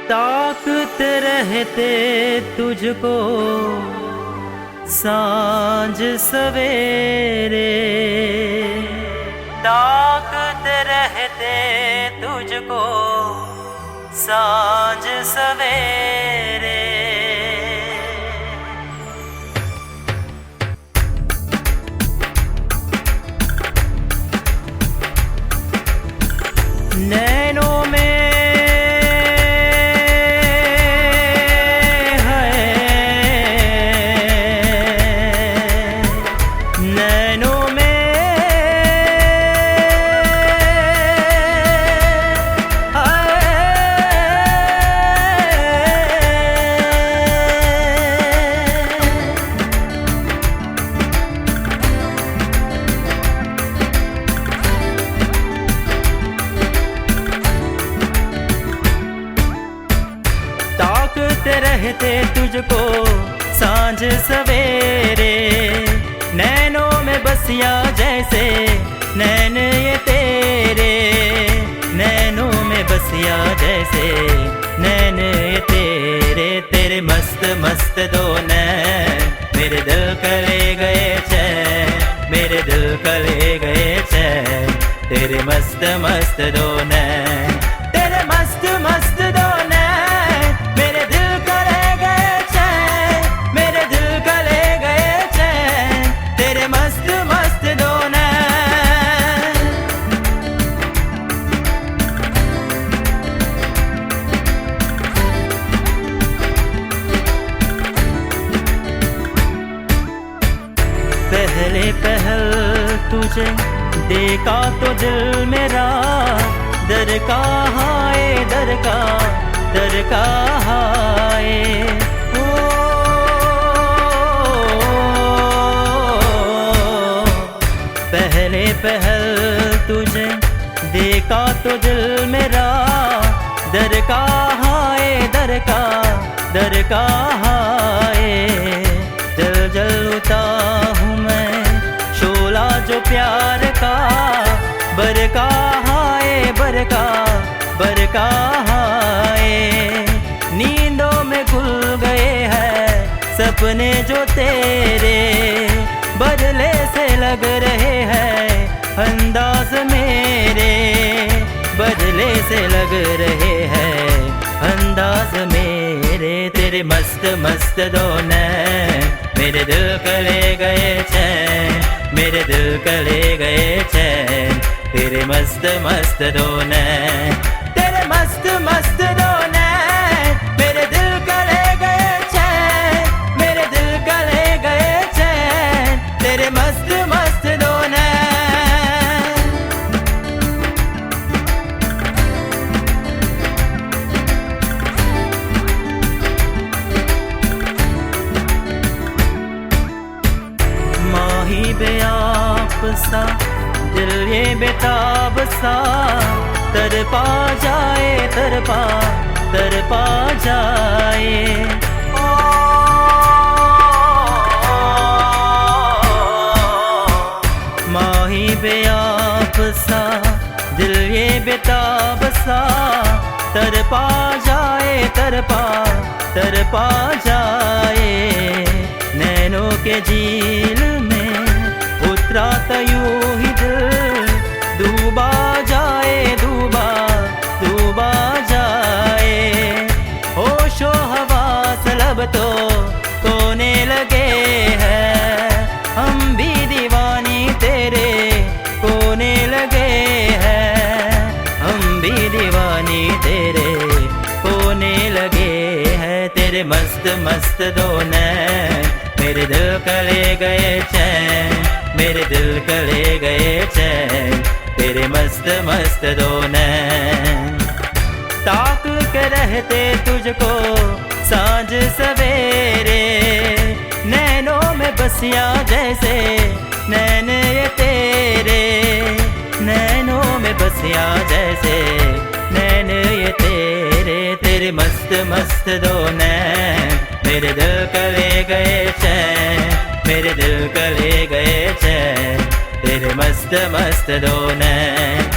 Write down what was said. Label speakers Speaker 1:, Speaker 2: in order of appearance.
Speaker 1: ताकते रहते तुझको सांझ सवेरे, ताकते रहते तुझको सांझ सवेरे। नैनों में रहते तुझको सांझ सवेरे, नैनों में बसिया जैसे नैन ये तेरे, नैनों में बसिया जैसे नैन ये तेरे। तेरे मस्त मस्त दो नैन मेरे दिल का ले गए चैन, मेरे दिल का ले गए चैन। तेरे मस्त मस्त दो नैन, तेरे मस्त मस्त दो नैन मेरे दिल का ले गए चैन, मेरे दिल का ले गए चैन। तेरे मस्त मस्त दो नैन। पहले पहल तुझे देखा तो दिल मेरा दर का हाय, दर का दर का हाय। ओ पहले पहल तुझे देखा तो दिल मेरा दर का हाय, दर का दर का हाय। जल जल उठा हूँ मैं शोला जो प्यार का, बरका हाय बरका बरका हाय। नींदों में घुल गए हैं सपने जो तेरे, बदले से लग रहे हैं अंदाज मेरे, बदले से लग रहे हैं अंदाज मेरे। तेरे मस्त मस्त दो नैन मेरे दिल का ले गए चैन, मेरे दिल का ले गए चैन। तेरे मस्त मस्त दो नैन, तेरे मस्त मस्त दो नैन मेरे दिल का ले गए चैन, मेरे दिल का ले गए चैन। तेरे मस्त मस्त दो नैन। माही बेआप सा दिल ये बेताब सा, तरपा जाए तरपा तरपा जाए। माही बेआब सा दिल ये बेताब सा, तरपा जाए तरपा तरपा जाए। नैनों के झील में उतरा तो यूं ही दिल डूबा जाए, डूबा डूबा जाए। होशो हवास लब तो कोने लगे हैं, हम भी दीवानी तेरे कोने लगे हैं, हम भी दीवानी तेरे कोने लगे हैं। तेरे मस्त मस्त दो नैन मेरे दिल का ले गए चैन, मेरे दिल का ले गए चैन। तेरे मस्त मस्त दो नैन ताक के रहते तुझको सांझ सवेरे, नैनों में बसिया जैसे नैन ये तेरे, नैनों में बसिया जैसे नैन ये तेरे। तेरे मस्त मस्त दो नैन मेरे दिल का ले गए चैन, मेरे दिल का ले गए चैन। तेरे मस्त मस्त दो नैन।